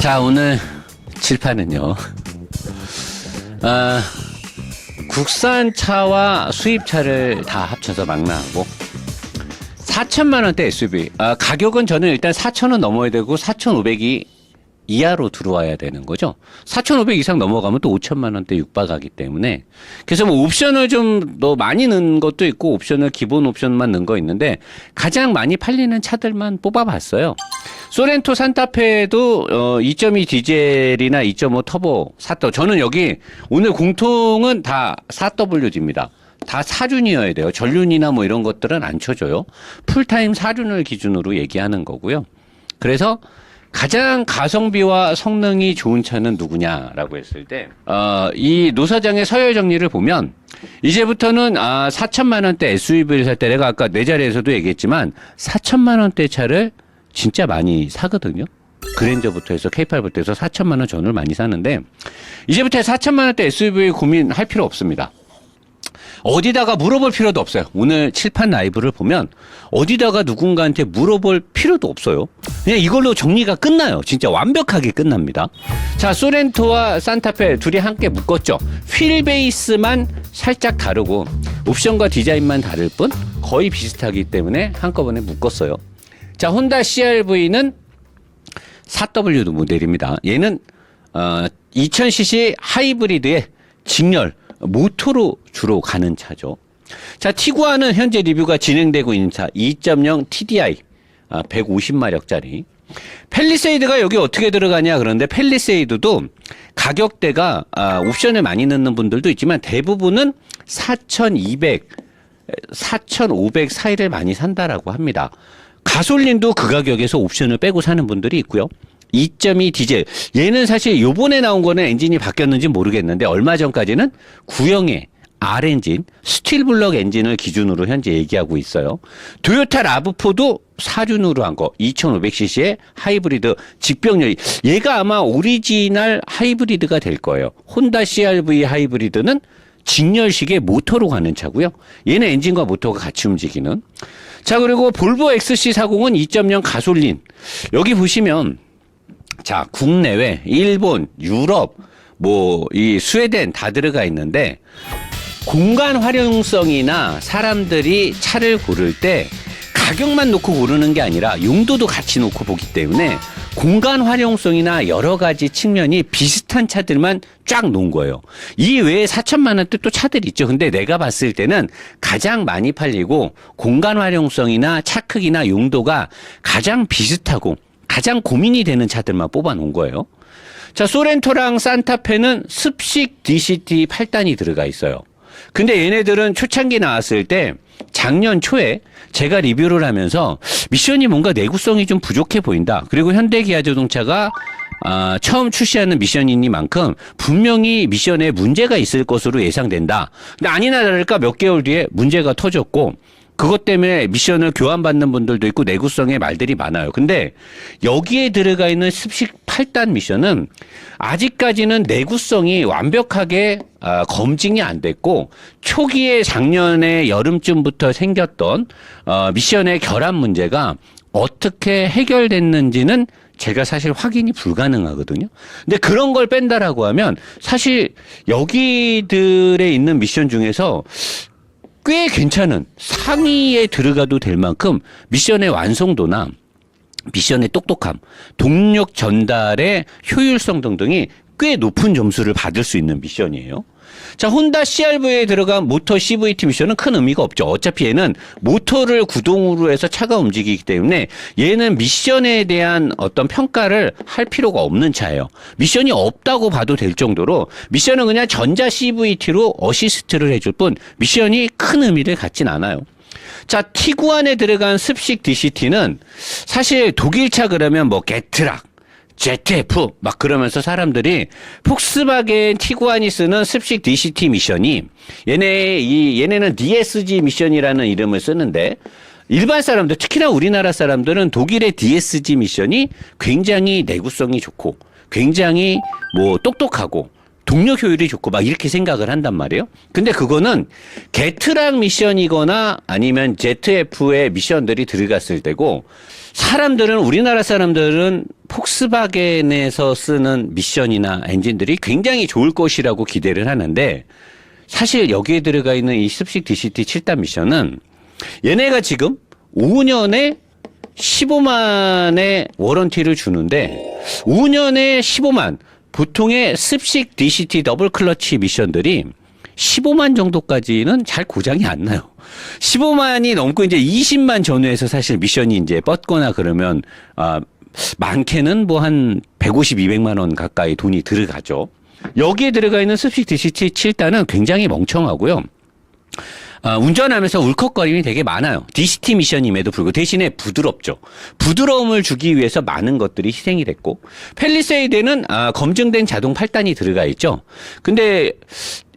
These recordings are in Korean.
자, 오늘 칠판은요. 국산차와 수입차를 다 합쳐서 망라하고 4천만 원대 SUV. 가격은 저는 일단 4천원 넘어야 되고 4,500이 이하로 들어와야 되는 거죠. 4,500 이상 넘어가면 또 5천만 원대 육박하기 때문에. 그래서 뭐 옵션을 좀 더 많이 넣은 것도 있고 옵션을 기본 옵션만 넣은 거 있는데 가장 많이 팔리는 차들만 뽑아봤어요. 소렌토 산타페도 2.2 디젤이나 2.5 터보 4W. 저는 여기 오늘 공통은 다 4WG입니다. 다 사륜이어야 돼요. 전륜이나 뭐 이런 것들은 안 쳐줘요. 풀타임 사륜을 기준으로 얘기하는 거고요. 그래서 가장 가성비와 성능이 좋은 차는 누구냐라고 했을 때, 이 노사장의 서열 정리를 보면, 이제부터는, 4천만 원대 SUV를 살 때 내가 아까 내 자리에서도 얘기했지만, 4천만 원대 차를 진짜 많이 사거든요. 그랜저부터 해서 K8부터 해서 4천만 원 전후를 많이 사는데, 이제부터 4천만 원대 SUV 고민할 필요 없습니다. 어디다가 물어볼 필요도 없어요. 오늘 칠판 라이브를 보면 어디다가 누군가한테 물어볼 필요도 없어요. 그냥 이걸로 정리가 끝나요. 진짜 완벽하게 끝납니다. 자, 소렌토와 산타페 둘이 함께 묶었죠. 휠 베이스만 살짝 다르고 옵션과 디자인만 다를 뿐 거의 비슷하기 때문에 한꺼번에 묶었어요. 자, 혼다 CR-V는 4W 모델입니다. 얘는 2000cc 하이브리드의 직렬 모토로 주로 가는 차죠. 자, 티구안은 현재 리뷰가 진행되고 있는 차 2.0 TDI 150마력짜리. 팰리세이드가 여기 어떻게 들어가냐 그런데 팰리세이드도 가격대가 옵션을 많이 넣는 분들도 있지만 대부분은 4,200, 4,500 사이를 많이 산다라고 합니다. 가솔린도 그 가격에서 옵션을 빼고 사는 분들이 있고요. 2.2 디젤. 얘는 사실 요번에 나온 거는 엔진이 바뀌었는지 모르겠는데 얼마 전까지는 구형의 R엔진, 스틸블럭 엔진을 기준으로 현재 얘기하고 있어요. 토요타 라브4도 사륜으로 한 거 2500cc의 하이브리드 직병렬. 얘가 아마 오리지널 하이브리드가 될 거예요. 혼다 CR-V 하이브리드는 직렬식의 모터로 가는 차고요. 얘는 엔진과 모터가 같이 움직이는. 자, 그리고 볼보 XC40은 2.0 가솔린. 여기 보시면 자, 국내외, 일본, 유럽, 이 스웨덴 다 들어가 있는데, 공간 활용성이나 사람들이 차를 고를 때 가격만 놓고 고르는 게 아니라 용도도 같이 놓고 보기 때문에 공간 활용성이나 여러 가지 측면이 비슷한 차들만 쫙 놓은 거예요. 이 외에 4천만 원대 또 차들이 있죠. 근데 내가 봤을 때는 가장 많이 팔리고 공간 활용성이나 차 크기나 용도가 가장 비슷하고 가장 고민이 되는 차들만 뽑아 놓은 거예요. 자, 소렌토랑 산타페는 습식 DCT 8단이 들어가 있어요. 근데 얘네들은 초창기 나왔을 때 작년 초에 제가 리뷰를 하면서 미션이 뭔가 내구성이 좀 부족해 보인다. 그리고 현대기아자동차가 처음 출시하는 미션이니만큼 분명히 미션에 문제가 있을 것으로 예상된다. 근데 아니나 다를까 몇 개월 뒤에 문제가 터졌고 그것 때문에 미션을 교환받는 분들도 있고 내구성의 말들이 많아요. 근데 여기에 들어가 있는 습식 8단 미션은 아직까지는 내구성이 완벽하게 검증이 안 됐고 초기에 작년에 여름쯤부터 생겼던 미션의 결함 문제가 어떻게 해결됐는지는 제가 사실 확인이 불가능하거든요. 근데 그런 걸 뺀다라고 하면 사실 여기들에 있는 미션 중에서 꽤 괜찮은 상위에 들어가도 될 만큼 미션의 완성도나 미션의 똑똑함, 동력 전달의 효율성 등등이 꽤 높은 점수를 받을 수 있는 미션이에요. 자, 혼다 CR-V에 들어간 모터 CVT 미션은 큰 의미가 없죠. 어차피 얘는 모터를 구동으로 해서 차가 움직이기 때문에 얘는 미션에 대한 어떤 평가를 할 필요가 없는 차예요. 미션이 없다고 봐도 될 정도로 미션은 그냥 전자 CVT로 어시스트를 해줄 뿐 미션이 큰 의미를 갖진 않아요. 자, 티구안에 들어간 습식 DCT는 사실 독일차 그러면 게트락, ZF 막 그러면서 사람들이 폭스바겐 티구안이 쓰는 습식 DCT 미션이 얘네는 DSG 미션이라는 이름을 쓰는데 일반 사람들 특히나 우리나라 사람들은 독일의 DSG 미션이 굉장히 내구성이 좋고 굉장히 똑똑하고 동력 효율이 좋고 막 이렇게 생각을 한단 말이에요. 근데 그거는 게트락 미션이거나 아니면 ZF의 미션들이 들어갔을 때고 사람들은 우리나라 사람들은 폭스바겐에서 쓰는 미션이나 엔진들이 굉장히 좋을 것이라고 기대를 하는데 사실 여기에 들어가 있는 이 습식 DCT 7단 미션은 얘네가 지금 5년에 15만의 워런티를 주는데 5년에 15만 보통의 습식 DCT 더블 클러치 미션들이 15만 정도까지는 잘 고장이 안 나요. 15만이 넘고 이제 20만 전후에서 사실 미션이 이제 뻗거나 그러면 많게는 뭐 한 150, 200만 원 가까이 돈이 들어가죠. 여기에 들어가 있는 습식 DCT 7단은 굉장히 멍청하고요. 운전하면서 울컥거림이 되게 많아요. DCT 미션임에도 불구하고 대신에 부드럽죠. 부드러움을 주기 위해서 많은 것들이 희생이 됐고 펠리세이드는 검증된 자동 8단이 들어가 있죠. 근데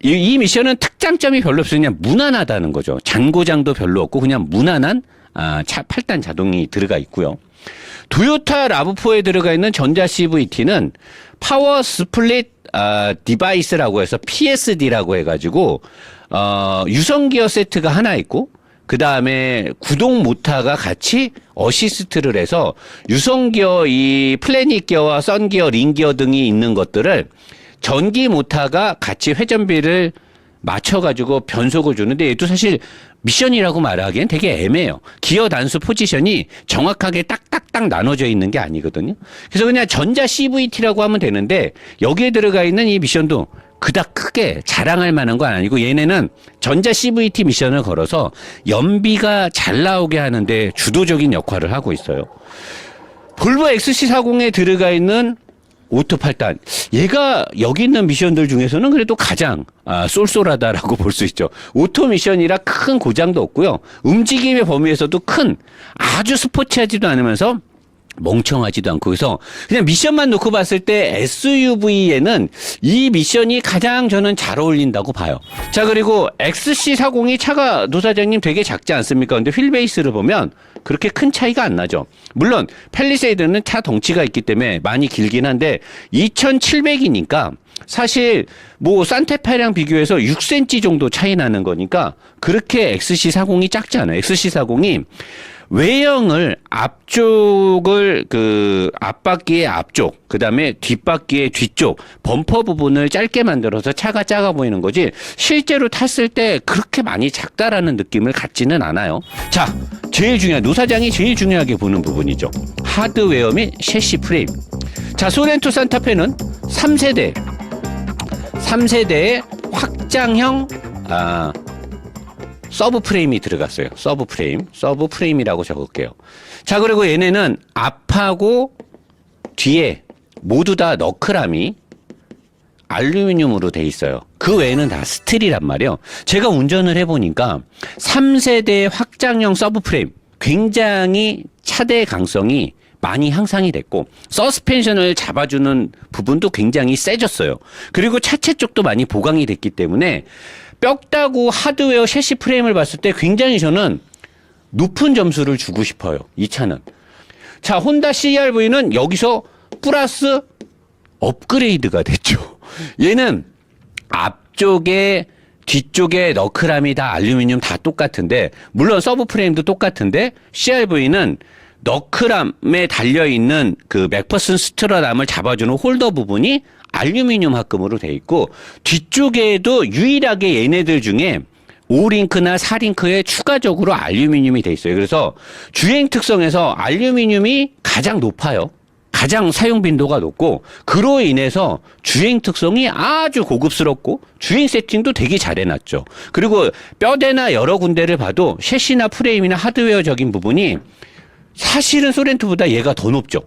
이 미션은 특장점이 별로 없어요. 그냥 무난하다는 거죠. 잔고장도 별로 없고 그냥 무난한 8단 자동이 들어가 있고요. 도요타 라브4에 들어가 있는 전자 CVT는 파워 스플릿 디바이스라고 해서 PSD라고 해가지고 유성기어 세트가 하나 있고 그 다음에 구동 모터가 같이 어시스트를 해서 유성기어 이 플래닛 기어와 썬기어, 링기어 등이 있는 것들을 전기 모터가 같이 회전비를 맞춰가지고 변속을 주는데 얘도 사실 미션이라고 말하기엔 되게 애매해요. 기어 단수 포지션이 정확하게 딱딱딱 나눠져 있는 게 아니거든요. 그래서 그냥 전자 CVT라고 하면 되는데 여기에 들어가 있는 이 미션도 그닥 크게 자랑할 만한 건 아니고 얘네는 전자 CVT 미션을 걸어서 연비가 잘 나오게 하는데 주도적인 역할을 하고 있어요. 볼보 XC40에 들어가 있는 오토 8단. 얘가 여기 있는 미션들 중에서는 그래도 가장 쏠쏠하다라고 볼 수 있죠. 오토 미션이라 큰 고장도 없고요. 움직임의 범위에서도 큰 아주 스포츠하지도 않으면서 멍청하지도 않고 그래서 그냥 미션만 놓고 봤을 때 SUV에는 이 미션이 가장 저는 잘 어울린다고 봐요. 자 그리고 XC40이 차가 노사장님 되게 작지 않습니까? 근데 휠베이스를 보면 그렇게 큰 차이가 안 나죠. 물론 펠리세이드는 차 덩치가 있기 때문에 많이 길긴 한데 2700이니까 사실 뭐 산타페랑 비교해서 6cm 정도 차이 나는 거니까 그렇게 XC40이 작지 않아요. XC40이 외형을 앞쪽을 앞바퀴의 앞쪽, 그 다음에 뒷바퀴의 뒤쪽, 범퍼 부분을 짧게 만들어서 차가 작아 보이는 거지 실제로 탔을 때 그렇게 많이 작다라는 느낌을 갖지는 않아요. 자, 제일 중요한 노사장이 제일 중요하게 보는 부분이죠. 하드웨어 및 셰시 프레임. 자, 소렌토 산타페는 3세대의 확장형 서브 프레임이 들어갔어요. 서브 프레임이라고 적을게요. 자, 그리고 얘네는 앞하고 뒤에 모두 다 너클함이 알루미늄으로 돼 있어요. 그 외에는 다 스틸이란 말이에요. 제가 운전을 해보니까 3세대 확장형 서브 프레임 굉장히 차대 강성이 많이 향상이 됐고 서스펜션을 잡아주는 부분도 굉장히 세졌어요. 그리고 차체 쪽도 많이 보강이 됐기 때문에 뼈다구 하드웨어 셰시 프레임을 봤을 때 굉장히 저는 높은 점수를 주고 싶어요. 이 차는. 자, 혼다 CR-V는 여기서 플러스 업그레이드가 됐죠. 얘는 앞쪽에 뒤쪽에 너클함이 다 알루미늄 다 똑같은데 물론 서브 프레임도 똑같은데 CR-V는 너클함에 달려있는 그 맥퍼슨 스트러람을 잡아주는 홀더 부분이 알루미늄 합금으로 돼 있고 뒤쪽에도 유일하게 얘네들 중에 5링크나 4링크에 추가적으로 알루미늄이 돼 있어요. 그래서 주행 특성에서 알루미늄이 가장 높아요. 가장 사용 빈도가 높고 그로 인해서 주행 특성이 아주 고급스럽고 주행 세팅도 되게 잘 해놨죠. 그리고 뼈대나 여러 군데를 봐도 셰시나 프레임이나 하드웨어적인 부분이 사실은 소렌토보다 얘가 더 높죠.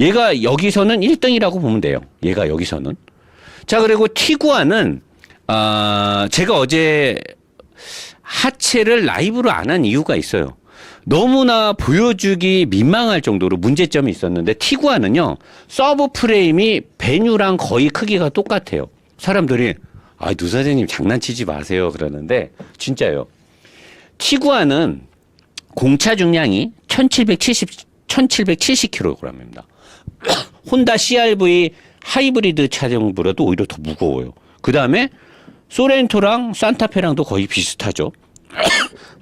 얘가 여기서는 1등이라고 보면 돼요. 얘가 여기서는. 자, 그리고 티구안은 제가 어제 하체를 라이브로 안 한 이유가 있어요. 너무나 보여주기 민망할 정도로 문제점이 있었는데 티구안은요. 서브 프레임이 베뉴랑 거의 크기가 똑같아요. 사람들이 노사장님 장난치지 마세요 그러는데 진짜요. 티구안은 공차 중량이 1770kg입니다. 혼다 CR-V 하이브리드 차량보다도 오히려 더 무거워요. 그 다음에 소렌토랑 산타페랑도 거의 비슷하죠.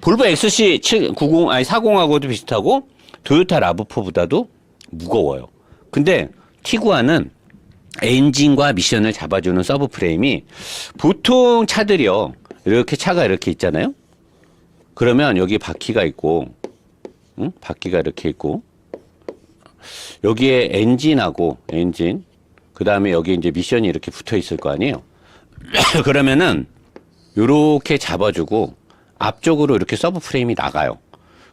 볼보 XC40하고도 비슷하고 토요타 라브4보다도 무거워요. 근데 티구안은 엔진과 미션을 잡아주는 서브 프레임이 보통 차들이요. 이렇게 차가 이렇게 있잖아요. 그러면 여기 바퀴가 있고, 바퀴가 이렇게 있고, 여기에 엔진하고 엔진, 그 다음에 여기 이제 미션이 이렇게 붙어 있을 거 아니에요. 그러면은 요렇게 잡아주고 앞쪽으로 이렇게 서브 프레임이 나가요.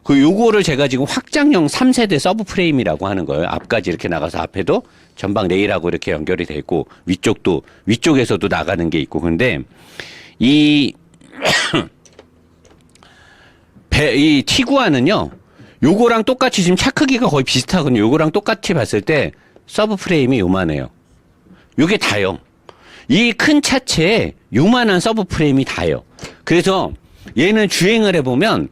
그 요거를 제가 지금 확장형 3세대 서브 프레임이라고 하는 거예요. 앞까지 이렇게 나가서 앞에도 전방 레일하고 이렇게 연결이 돼 있고 위쪽도 위쪽에서도 나가는 게 있고. 근데 이 이 티구안은요. 요거랑 똑같이 지금 차 크기가 거의 비슷하거든요. 요거랑 똑같이 봤을 때 서브 프레임이 요만해요. 요게 다요. 이 큰 차체에 요만한 서브 프레임이 다요. 그래서 얘는 주행을 해보면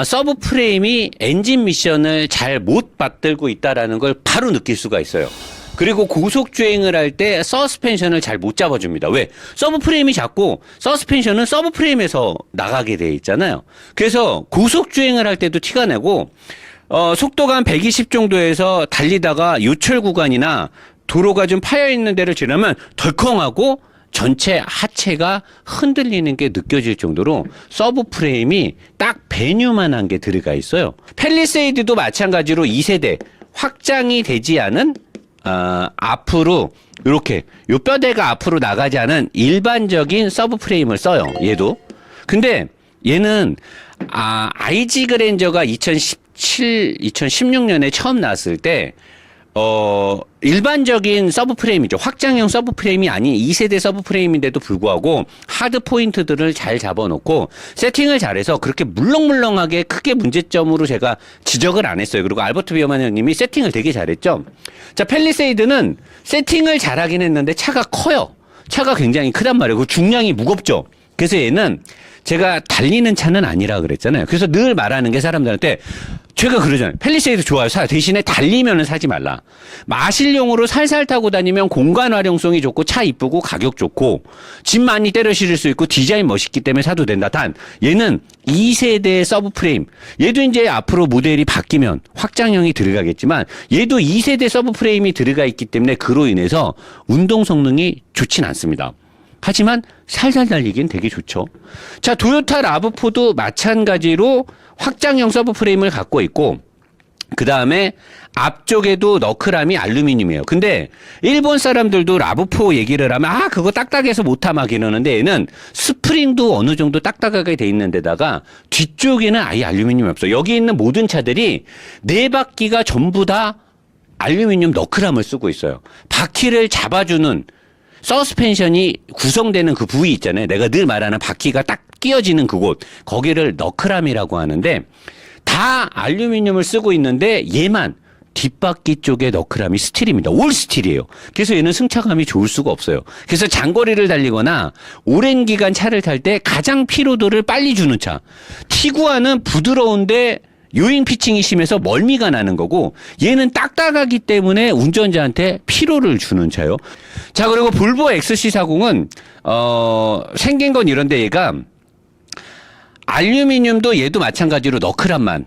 서브 프레임이 엔진 미션을 잘 못 받들고 있다라는 걸 바로 느낄 수가 있어요. 그리고 고속 주행을 할 때 서스펜션을 잘 못 잡아줍니다. 왜? 서브 프레임이 작고 서스펜션은 서브 프레임에서 나가게 돼 있잖아요. 그래서 고속 주행을 할 때도 티가 나고 속도가 한 120 정도에서 달리다가 요철 구간이나 도로가 좀 파여 있는 데를 지나면 덜컹하고 전체 하체가 흔들리는 게 느껴질 정도로 서브 프레임이 딱 배뉴만한 게 들어가 있어요. 팰리세이드도 마찬가지로 2세대 확장이 되지 않은 앞으로 이렇게 요 뼈대가 앞으로 나가지 않은 일반적인 서브 프레임을 써요. 얘도. 근데 얘는 IG 그랜저가 2016년에 처음 나왔을 때 일반적인 서브 프레임이죠. 확장형 서브 프레임이 아닌 2세대 서브 프레임인데도 불구하고 하드 포인트들을 잘 잡아놓고 세팅을 잘해서 그렇게 물렁물렁하게 크게 문제점으로 제가 지적을 안 했어요. 그리고 알버트 비어만 형님이 세팅을 되게 잘했죠. 자, 팰리세이드는 세팅을 잘하긴 했는데 차가 커요. 차가 굉장히 크단 말이에요. 그 중량이 무겁죠. 그래서 얘는 제가 달리는 차는 아니라 그랬잖아요. 그래서 늘 말하는 게 사람들한테 제가 그러잖아요. 팰리세이드 좋아요. 사. 대신에 달리면은 사지 말라. 마실용으로 살살 타고 다니면 공간 활용성이 좋고 차 이쁘고 가격 좋고 짐 많이 때려 실을 수 있고 디자인 멋있기 때문에 사도 된다. 단 얘는 2세대 서브 프레임. 얘도 이제 앞으로 모델이 바뀌면 확장형이 들어가겠지만 얘도 2세대 서브 프레임이 들어가 있기 때문에 그로 인해서 운동 성능이 좋진 않습니다. 하지만 살살 달리긴 되게 좋죠. 자, 토요타 라브4도 마찬가지로 확장형 서브 프레임을 갖고 있고 그 다음에 앞쪽에도 너클함이 알루미늄이에요. 근데 일본 사람들도 라브4 얘기를 하면 그거 딱딱해서 못하 막 이러는데 얘는 스프링도 어느 정도 딱딱하게 돼 있는 데다가 뒤쪽에는 아예 알루미늄이 없어요. 여기 있는 모든 차들이 네 바퀴가 전부 다 알루미늄 너클함을 쓰고 있어요. 바퀴를 잡아주는 서스펜션이 구성되는 그 부위 있잖아요. 내가 늘 말하는 바퀴가 딱 끼어지는 그곳. 거기를 너클함이라고 하는데 다 알루미늄을 쓰고 있는데 얘만 뒷바퀴 쪽에 너클함이 스틸입니다. 올 스틸이에요. 그래서 얘는 승차감이 좋을 수가 없어요. 그래서 장거리를 달리거나 오랜 기간 차를 탈 때 가장 피로도를 빨리 주는 차. 티구안은 부드러운데 요잉 피칭이 심해서 멀미가 나는 거고 얘는 딱딱하기 때문에 운전자한테 피로를 주는 차요. 자, 그리고 볼보 XC40은 생긴 건 이런데 얘가 알루미늄도 얘도 마찬가지로 너클함만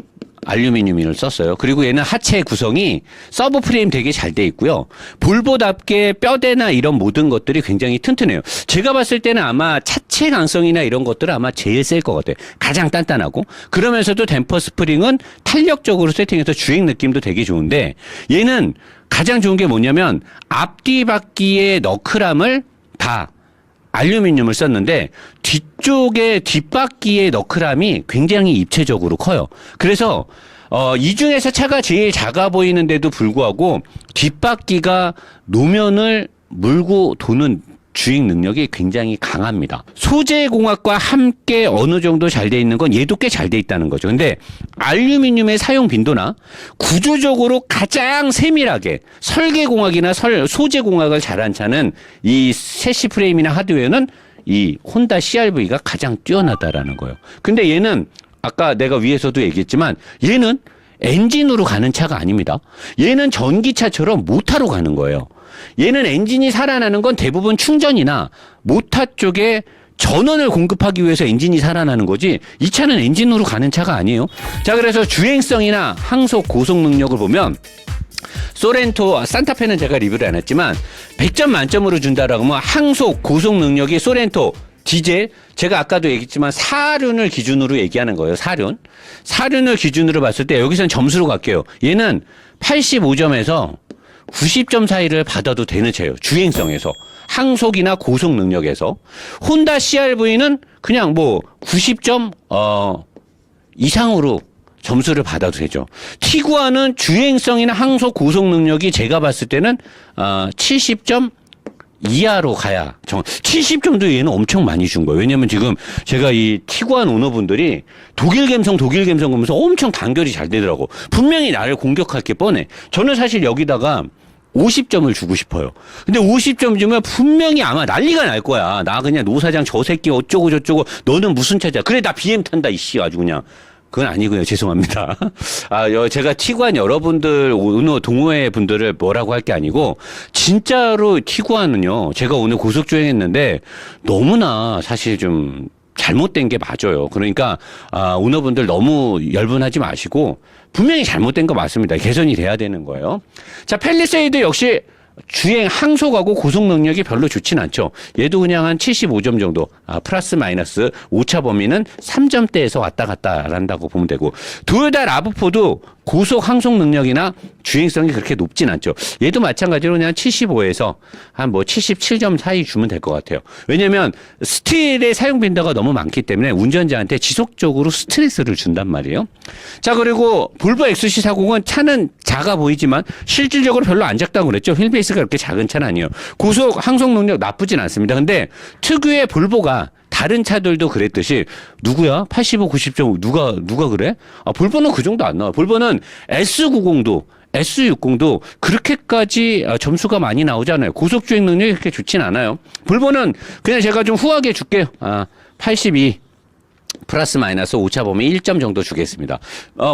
알루미늄을 썼어요. 그리고 얘는 하체 구성이 서브 프레임 되게 잘 돼 있고요. 볼보답게 뼈대나 이런 모든 것들이 굉장히 튼튼해요. 제가 봤을 때는 아마 차체 강성이나 이런 것들은 아마 제일 셀 것 같아요. 가장 단단하고 그러면서도 댐퍼 스프링은 탄력적으로 세팅해서 주행 느낌도 되게 좋은데 얘는 가장 좋은 게 뭐냐면 앞뒤 바퀴의 너클함을 다 알루미늄을 썼는데 뒤쪽에 뒷바퀴의 너클함이 굉장히 입체적으로 커요. 그래서 이 중에서 차가 제일 작아 보이는데도 불구하고 뒷바퀴가 노면을 물고 도는 주행 능력이 굉장히 강합니다. 소재 공학과 함께 어느 정도 잘 돼 있는 건 얘도 꽤 잘 돼 있다는 거죠. 근데 알루미늄의 사용 빈도나 구조적으로 가장 세밀하게 설계 공학이나 소재 공학을 잘한 차는 이 셰시 프레임이나 하드웨어는 이 혼다 CR-V가 가장 뛰어나다라는 거예요. 근데 얘는 아까 내가 위에서도 얘기했지만 얘는 엔진으로 가는 차가 아닙니다. 얘는 전기차처럼 모터로 가는 거예요. 얘는 엔진이 살아나는 건 대부분 충전이나 모터 쪽에 전원을 공급하기 위해서 엔진이 살아나는 거지 이 차는 엔진으로 가는 차가 아니에요. 자, 그래서 주행성이나 항속 고속 능력을 보면 소렌토, 산타페는 제가 리뷰를 안 했지만 100점 만점으로 준다라고 하면 항속 고속 능력이 소렌토 디젤, 제가 아까도 얘기했지만 4륜을 기준으로 얘기하는 거예요. 4륜을 기준으로 봤을 때 여기서는 점수로 갈게요. 얘는 85점에서 90점 사이를 받아도 되는 차예요. 주행성에서. 항속이나 고속 능력에서. 혼다 CR-V는 그냥 뭐 90점 이상으로 점수를 받아도 되죠. 티구안은 주행성이나 항속 고속 능력이 제가 봤을 때는 70점 이하로 가야 70점도 얘는 엄청 많이 준 거예요. 왜냐면 지금 제가 이 티구안 오너분들이 독일 감성 그러면서 엄청 단결이 잘 되더라고. 분명히 나를 공격할 게 뻔해. 저는 사실 여기다가 50점을 주고 싶어요. 근데 50점 주면 분명히 아마 난리가 날 거야. 나 그냥 노사장 저 새끼 어쩌고 저쩌고 너는 무슨 차냐. 그래 나 BM 탄다 이씨 아주 그냥. 그건 아니고요. 죄송합니다. 제가 티구안 여러분들, 오늘 동호회 분들을 뭐라고 할 게 아니고, 진짜로 티구안은요, 제가 오늘 고속주행했는데, 너무나 사실 좀 잘못된 게 맞아요. 그러니까, 오너분들 너무 열분하지 마시고, 분명히 잘못된 거 맞습니다. 개선이 돼야 되는 거예요. 자, 팰리세이드 역시, 주행 항속하고 고속 능력이 별로 좋진 않죠. 얘도 그냥 한 75점 정도, 플러스 마이너스 오차 범위는 3점대에서 왔다 갔다 한다고 보면 되고, 토요타 라브4도 고속 항속 능력이나 주행성이 그렇게 높진 않죠. 얘도 마찬가지로 그냥 75에서 한 뭐 77점 사이 주면 될 것 같아요. 왜냐면 스틸의 사용 빈도가 너무 많기 때문에 운전자한테 지속적으로 스트레스를 준단 말이에요. 자, 그리고 볼보 XC40은 차는 작아 보이지만 실질적으로 별로 안 작다고 그랬죠. 휠베이스가 그렇게 작은 차는 아니에요. 고속 항속 능력 나쁘진 않습니다. 근데 특유의 볼보가 다른 차들도 그랬듯이 누구야? 85, 90점 누가 그래? 볼보는 그 정도 안 나와. 볼보는 S90도 S60도 그렇게까지 점수가 많이 나오지 않아요. 고속 주행 능력이 그렇게 좋진 않아요. 볼보는 그냥 제가 좀 후하게 줄게요. 82 플러스 마이너스 오차 범위 1점 정도 주겠습니다.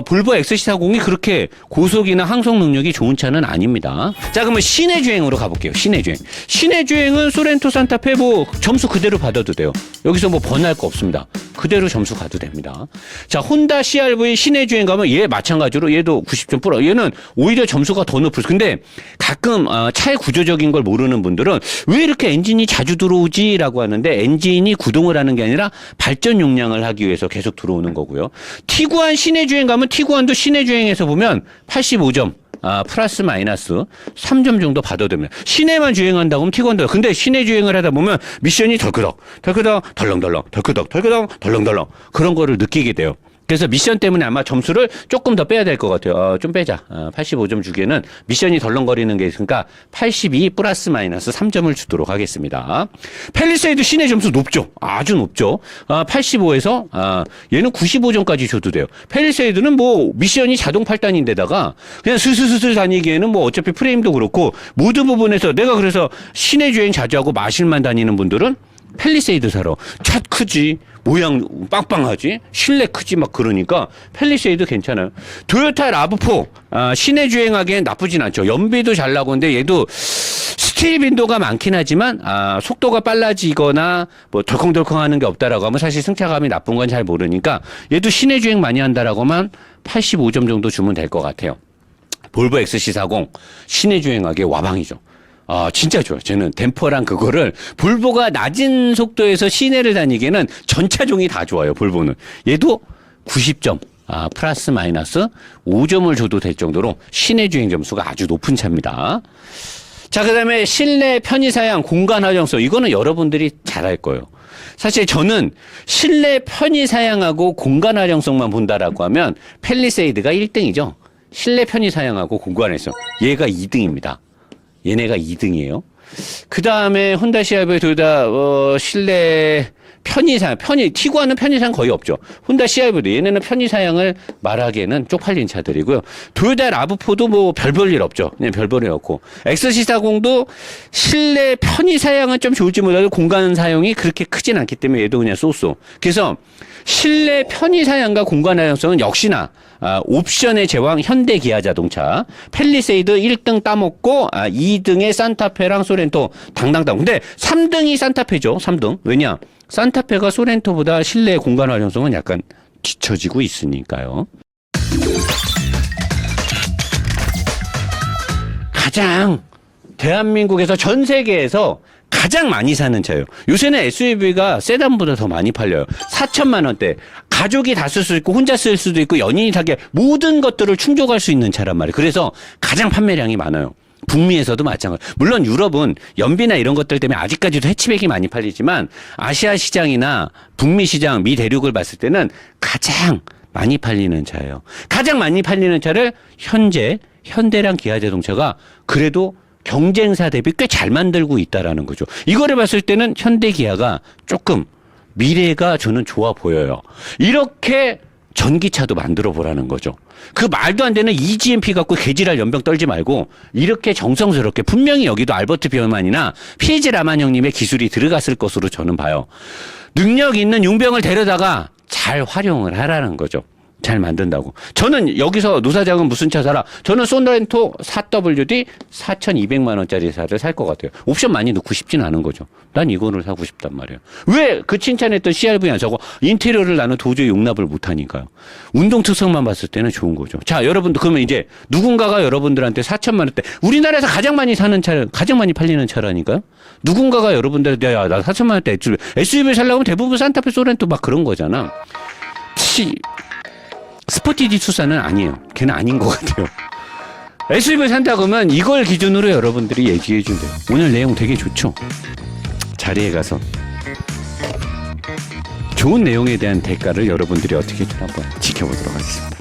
볼보 XC40이 그렇게 고속이나 항속 능력이 좋은 차는 아닙니다. 자, 그러면 시내 주행으로 가볼게요. 시내 주행. 시내 주행은 소렌토 산타페 뭐 점수 그대로 받아도 돼요. 여기서 뭐 번할 거 없습니다. 그대로 점수 가도 됩니다. 자, 혼다 CR-V 시내 주행 가면 얘 마찬가지로 얘도 90점 뿌려. 얘는 오히려 점수가 더 높을. 근데 가끔 차의 구조적인 걸 모르는 분들은 왜 이렇게 엔진이 자주 들어오지라고 하는데 엔진이 구동을 하는 게 아니라 발전 용량을 하기 위해서 계속 들어오는 거고요. 티구안 시내 주행 가면 티구안도 시내 주행에서 보면 85점. 플러스 마이너스 3점 정도 받아도 됩니다. 시내만 주행한다고 하면 티구안도. 근데 시내 주행을 하다 보면 미션이 덜끄덕, 덜렁덜렁, 덜렁덜렁 그런 거를 느끼게 돼요. 그래서 미션 때문에 아마 점수를 조금 더 빼야 될 것 같아요. 좀 빼자. 85점 주기에는 미션이 덜렁거리는 게 있으니까 82 플러스 마이너스 3점을 주도록 하겠습니다. 팰리세이드 시내 점수 높죠. 아주 높죠. 85에서 얘는 95점까지 줘도 돼요. 팰리세이드는 뭐 미션이 자동 8단인데다가 그냥 스스스스 다니기에는 뭐 어차피 프레임도 그렇고 모든 부분에서 내가 그래서 시내 주행 자주 하고 마실만 다니는 분들은 팰리세이드 사러. 차 크지, 모양 빵빵하지, 실내 크지 막 그러니까 팰리세이드 괜찮아요. 토요타 라브4 시내 주행하기엔 나쁘진 않죠. 연비도 잘 나고는데 얘도 스틸 빈도가 많긴 하지만 속도가 빨라지거나 뭐 덜컹덜컹하는 게 없다라고 하면 사실 승차감이 나쁜 건 잘 모르니까 얘도 시내 주행 많이 한다라고 하면 85점 정도 주면 될 것 같아요. 볼보 XC40 시내 주행하기에 와방이죠. 진짜 좋아요. 저는 댐퍼랑 그거를 볼보가 낮은 속도에서 시내를 다니기에는 전차종이 다 좋아요. 볼보는. 얘도 90점. 플러스 마이너스 5점을 줘도 될 정도로 시내 주행 점수가 아주 높은 차입니다. 자, 그다음에 실내 편의사양 공간 활용성. 이거는 여러분들이 잘 알 거예요. 사실 저는 실내 편의사양하고 공간 활용성만 본다라고 하면 팰리세이드가 1등이죠. 실내 편의사양하고 공간 활용성. 얘가 2등입니다. 얘네가 2등이에요. 그 다음에 혼다 CR-V 토요타 실내 편의사양, 티구안은 편의사양 거의 없죠. 혼다 CR-V도 얘네는 편의사양을 말하기에는 쪽팔린 차들이고요. 토요타 라브4도 뭐 별볼일 없죠. 그냥 별볼일 없고. XC40도 실내 편의사양은 좀 좋을지 몰라도 공간 사용이 그렇게 크진 않기 때문에 얘도 그냥 쏘쏘. 그래서 실내 편의사양과 공간 활용성은 역시나 옵션의 제왕 현대 기아 자동차. 팰리세이드 1등 따먹고 2등의 산타페랑 소렌토 당당당. 근데 3등이 산타페죠. 3등. 왜냐? 산타페가 소렌토보다 실내 공간 활용성은 약간 뒤처지고 있으니까요. 가장 대한민국에서 전 세계에서 가장 많이 사는 차예요. 요새는 SUV가 세단보다 더 많이 팔려요. 4천만 원대. 가족이 다 쓸 수 있고 혼자 쓸 수도 있고 연인이 타게 모든 것들을 충족할 수 있는 차란 말이에요. 그래서 가장 판매량이 많아요. 북미에서도 마찬가지. 물론 유럽은 연비나 이런 것들 때문에 아직까지도 해치백이 많이 팔리지만 아시아 시장이나 북미 시장, 미 대륙을 봤을 때는 가장 많이 팔리는 차예요. 가장 많이 팔리는 차를 현재 현대랑 기아자동차가 그래도 경쟁사 대비 꽤 잘 만들고 있다라는 거죠. 이거를 봤을 때는 현대 기아가 조금 미래가 저는 좋아 보여요. 이렇게 전기차도 만들어 보라는 거죠. 그 말도 안 되는 EGMP 갖고 개지랄 연병 떨지 말고 이렇게 정성스럽게 분명히 여기도 알버트 비어만이나 피에즈 라만 형님의 기술이 들어갔을 것으로 저는 봐요. 능력 있는 용병을 데려다가 잘 활용을 하라는 거죠. 잘 만든다고. 저는 여기서 노사장은 무슨 차 사라? 저는 소렌토 4WD 4,200만 원짜리 차를 살 것 같아요. 옵션 많이 넣고 싶진 않은 거죠. 난 이거를 사고 싶단 말이에요. 왜 그 칭찬했던 CRV나 저거 인테리어를 나는 도저히 용납을 못하니까요. 운동 특성만 봤을 때는 좋은 거죠. 자, 여러분들 그러면 이제 누군가가 여러분들한테 4천만 원대 우리나라에서 가장 많이 사는 차, 가장 많이 팔리는 차라니까요. 누군가가 여러분들한테 야, 나 4천만 원대 SUV 살려고 하면 대부분 산타페 소렌토 막 그런 거잖아. 스포티지 투사는 아니에요. 걔는 아닌 것 같아요. SUV 산다 그러면 이걸 기준으로 여러분들이 얘기해 준대요. 오늘 내용 되게 좋죠? 자리에 가서 좋은 내용에 대한 대가를 여러분들이 어떻게 좀 한번 지켜보도록 하겠습니다.